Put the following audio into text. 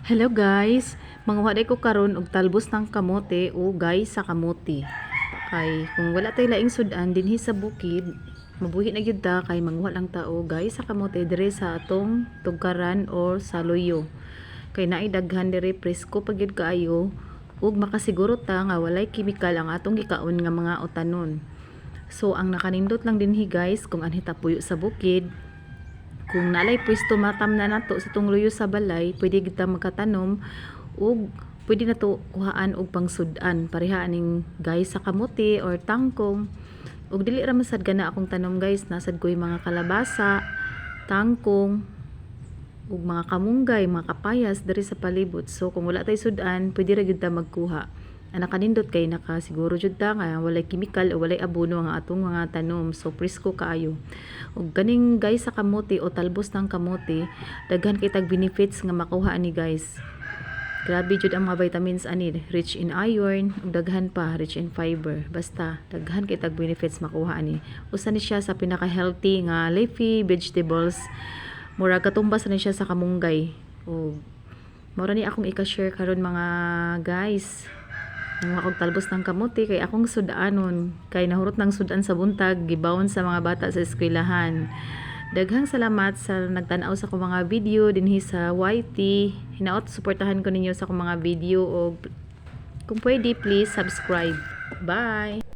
Hello guys, manguha ko karon og talbos ng kamote o guys sa kamote. Kay kung wala tay laing sudan dinhi sa bukid, mabuhi na gyud ta kay manguha lang ta og guys sa kamote dire sa atong tugkaran or sa loyo. Kay naay daghan dire presko pa gyud kaayo ug makasiguro ta nga walay kimikal ang atong gikaon nga mga utanon. So ang nakanindot lang dinhi guys kung anhi ta puyo sa bukid. Kung nalay pwesto matam na nato sa tungluyo sa balay, pwede kita magkatanom ug pwede na to kuhaan og pangsudan pareha aning guys sa kamote or tangkong. Ug dili ra masad gana akong tanom guys, nasad ko'y mga kalabasa, tangkong ug mga kamunggay, mga kapayas diri sa palibot. So kung wala tay sudan, pwede ra gyud ta magkuha. Ang nakanindot kay nakasiguro jud ta nga walay kimikal o walay abono ang atong mga tanom, so presko kaayo. Ug kaning guys sa kamote o talbos ng kamote, daghan kay tag benefits nga makuha ani guys. Grabe jud ang mga vitamins ani, rich in iron ug daghan pa rich in fiber. Basta daghan kay tag benefits makuha ani. Usa ni siya sa pinaka-healthy nga leafy vegetables. Mura katumbas ni siya sa kamunggay. O mura ni akong i-share karon mga guys. Ang akong talbos ng kamote kay akong sudanon, kay nahurot ng sudan sa buntag gibawon sa mga bata sa eskwelahan. Daghang salamat sa nagtan-aw sa akong mga video dinhi sa YT. Hinaot suportahan ko ninyo sa akong mga video, o kung pwede please subscribe. Bye.